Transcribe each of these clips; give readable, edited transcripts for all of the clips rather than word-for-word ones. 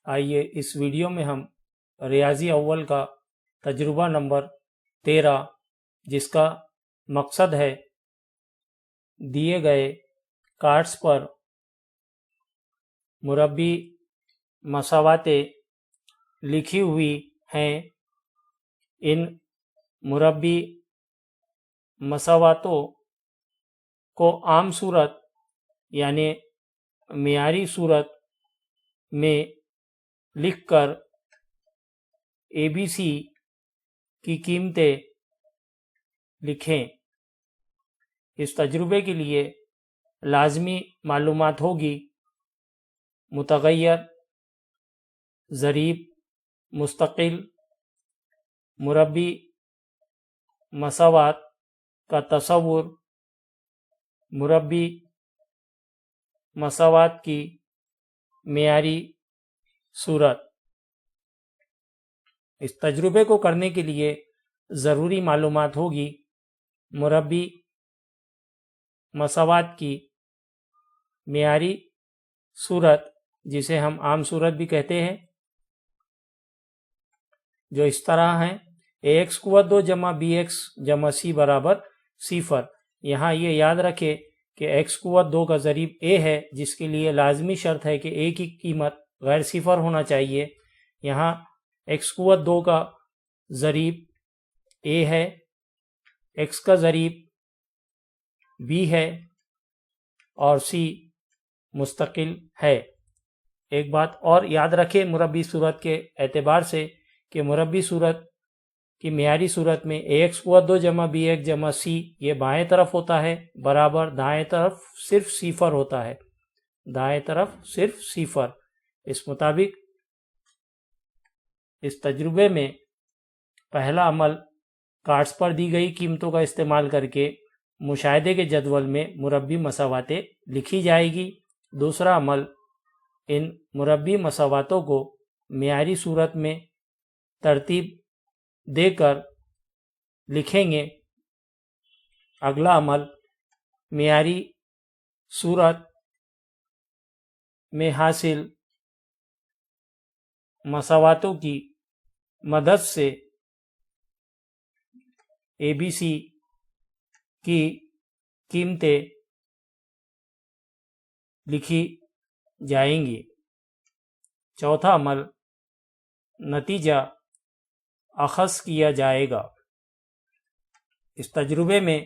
آئیے اس ویڈیو میں ہم ریاضی اول کا تجربہ نمبر 13 جس کا مقصد ہے دیے گئے کارڈز پر مربی مساواتیں لکھی ہوئی ہیں، ان مربی مساواتوں کو عام صورت یعنی معیاری صورت میں لکھ کر ABC کی قیمتیں لکھیں۔ اس تجربے کے لیے لازمی معلومات ہوگی متغیر، ضریب، مستقل، مربی مساوات کا تصور، مربی مساوات کی معیاری صورت۔ اس تجربے کو کرنے کے لیے ضروری معلومات ہوگی مربی مساوات کی معیاری صورت، جسے ہم عام صورت بھی کہتے ہیں، جو اس طرح ہے: ax قوت 2 جمع bx جمع c برابر 0۔ یہاں یہ یاد رکھے کہ x قوت 2 کا ضریب a ہے، جس کے لیے لازمی شرط ہے کہ a کی قیمت غیر صفر ہونا چاہیے۔ یہاں x قوت 2 کا ضریب a ہے، x کا ضریب b ہے اور c مستقل ہے۔ ایک بات اور یاد رکھیں مربی صورت کے اعتبار سے کہ مربی صورت کی معیاری صورت میں ax قوت 2 جمع bx جمع c یہ بائیں طرف ہوتا ہے، برابر دائیں طرف صرف صفر ہوتا ہے، دائیں طرف صرف صفر۔ اس مطابق اس تجربے میں پہلا عمل کارڈز پر دی گئی قیمتوں کا استعمال کر کے مشاہدے کے جدول میں مربی مساواتیں لکھی جائے گی۔ دوسرا عمل ان مربی مساواتوں کو معیاری صورت میں ترتیب دے کر لکھیں گے۔ اگلا عمل معیاری صورت میں حاصل مساواتوں کی مدد سے ABC کی قیمتیں لکھی جائیں گی۔ چوتھا عمل نتیجہ اخذ کیا جائے گا۔ اس تجربے میں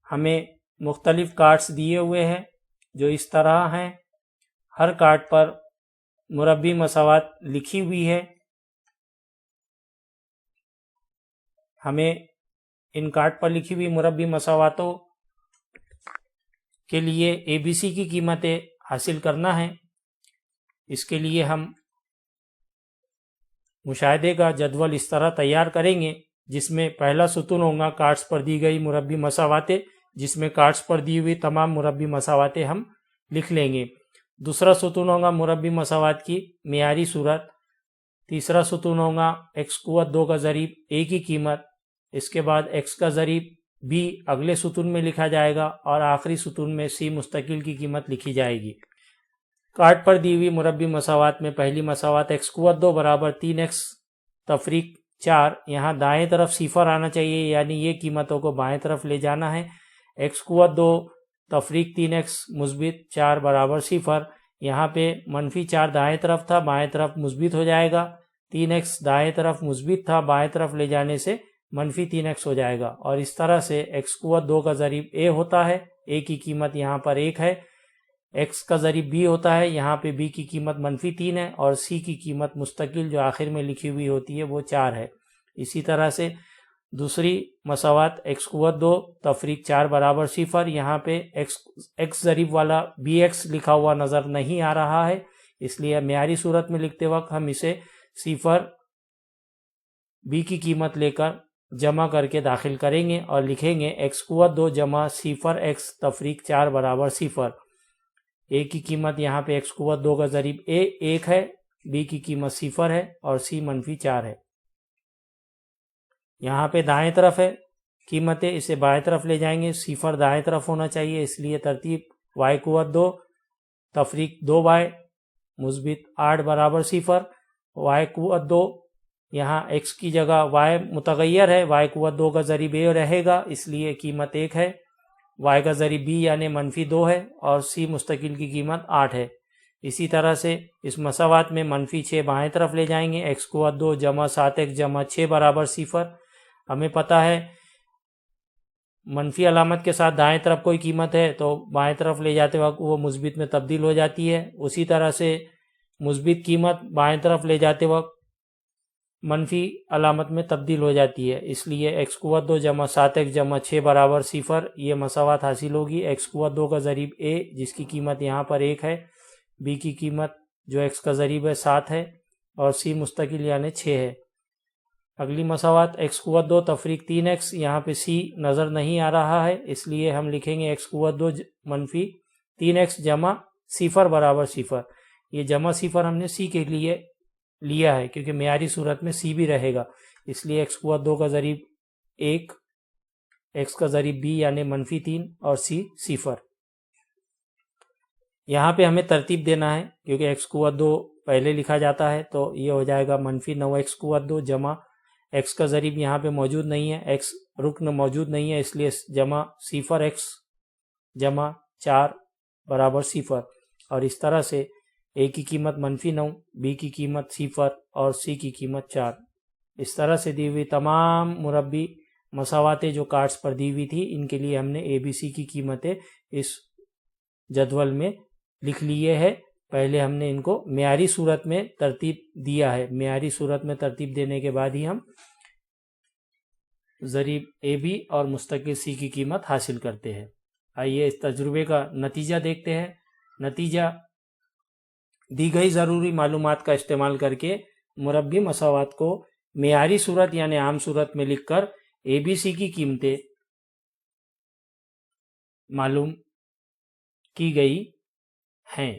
ہمیں مختلف کارڈز دیے ہوئے ہیں جو اس طرح ہیں۔ ہر کارڈ پر مربی مساوات لکھی ہوئی ہے۔ ہمیں ان کارڈ پر لکھی ہوئی مربی مساواتوں کے لیے ABC کی قیمتیں حاصل کرنا ہے۔ اس کے لیے ہم مشاہدے کا جدول اس طرح تیار کریں گے، جس میں پہلا ستون ہوگا کارڈز پر دی گئی مربی مساواتیں، جس میں کارڈز پر دی ہوئی تمام مربی مساواتیں ہم لکھ لیں گے۔ دوسرا ستون ہوگا مربی مساوات کی معیاری صورت۔ تیسرا ستون ہوگا x قوت 2 کا ضریب a کی قیمت۔ اس کے بعد x کا ضریب b اگلے ستون میں لکھا جائے گا اور آخری ستون میں c مستقل کی قیمت لکھی جائے گی۔ کارڈ پر دی ہوئی مربی مساوات میں پہلی مساوات x قوت 2 برابر 3x تفریق 4، یہاں دائیں طرف صفر آنا چاہیے، یعنی یہ قیمتوں کو بائیں طرف لے جانا ہے۔ x قوت 2 تفریق 3x مثبت 4 برابر 0، یہاں پہ منفی 4 دائیں طرف تھا، بائیں طرف مثبت ہو جائے گا۔ 3x دائیں طرف مثبت تھا، بائیں طرف لے جانے سے منفی 3x ہو جائے گا، اور اس طرح سے x قوت 2 کا ضریب a ہوتا ہے، a کی قیمت یہاں پر 1 ہے۔ x کا ضریب b ہوتا ہے، یہاں پہ b کی قیمت منفی 3 ہے، اور c کی قیمت مستقل جو آخر میں لکھی ہوئی ہوتی ہے وہ 4 ہے۔ اسی طرح سے دوسری مساوات x قوت 2 تفریق 4 برابر 0، یہاں پہ x ضریب والا bx لکھا ہوا نظر نہیں آ رہا ہے، اس لیے معیاری صورت میں لکھتے وقت ہم اسے 0 b کی قیمت لے کر جمع کر کے داخل کریں گے اور لکھیں گے x قوت 2 جمع 0x تفریق 4 برابر 0۔ a کی قیمت یہاں پہ x قوت 2 کا ضریب a 1 ہے، b کی قیمت 0 ہے اور c منفی 4 ہے۔ یہاں پہ دائیں طرف ہے قیمتیں، اسے بائیں طرف لے جائیں گے، 0 دائیں طرف ہونا چاہیے، اس لیے ترتیب y قوت 2 تفریق 2y مثبت 8 برابر 0۔ y قوت 2، یہاں x کی جگہ y متغیر ہے، y قوت 2 کا ضریب a رہے گا، اس لیے قیمت 1 ہے، y کا ضریب b یعنی -2 ہے، اور c مستقل کی قیمت 8 ہے۔ اسی طرح سے اس مساوات میں -6 بائیں طرف لے جائیں گے، x قوت 2 جمع 7x جمع 6 برابر 0۔ ہمیں پتہ ہے منفی علامت کے ساتھ دائیں طرف کوئی قیمت ہے تو بائیں طرف لے جاتے وقت وہ مثبت میں تبدیل ہو جاتی ہے، اسی طرح سے مثبت قیمت بائیں طرف لے جاتے وقت منفی علامت میں تبدیل ہو جاتی ہے، اس لیے x قوت 2 جمع 7x جمع 6 برابر 0، یہ مساوات حاصل ہوگی۔ x قوت 2 کا ضریب a جس کی قیمت یہاں پر 1 ہے، b کی قیمت جو x کا ضریب ہے 7 ہے، اور c مستقل یعنی 6 ہے۔ اگلی مساوات x قوت 2 تفریق 3x، یہاں پہ c نظر نہیں آ رہا ہے، اس لیے ہم لکھیں گے x قوت 2 منفی 3x جمع 0 برابر 0۔ یہ جمع 0 ہم نے c کے لیے لیا ہے کیونکہ معیاری صورت میں c بھی رہے گا، اس لیے x قوت 2 کا ضریب 1، x کا ضریب b یعنی -3 اور c 0۔ یہاں پہ ہمیں ترتیب دینا ہے کیونکہ x قوت 2 پہلے لکھا جاتا ہے، تو یہ ہو جائے گا -9x قوت 2 جمع x کا ضریب یہاں پہ موجود نہیں ہے، x رکن موجود نہیں ہے، اس لیے جمع 0x جمع 4 برابر 0، اور اس طرح سے a کی قیمت -9، b کی قیمت 0 اور c کی قیمت 4۔ اس طرح سے دی ہوئی تمام مربی مساواتیں جو کارڈز پر دی ہوئی تھی، ان کے لیے ہم نے اے بی سی کی قیمتیں اس جدول میں لکھ لیے ہے۔ پہلے ہم نے ان کو معیاری صورت میں ترتیب دیا ہے، معیاری صورت میں ترتیب دینے کے بعد ہی ہم ضریب اے بی اور مستقل سی کی قیمت حاصل کرتے ہیں۔ آئیے اس تجربے کا نتیجہ دیکھتے ہیں۔ نتیجہ: دی گئی ضروری معلومات کا استعمال کر کے مربی مساوات کو معیاری صورت یعنی عام صورت میں لکھ کر اے بی سی کی قیمتیں معلوم کی گئی ہیں۔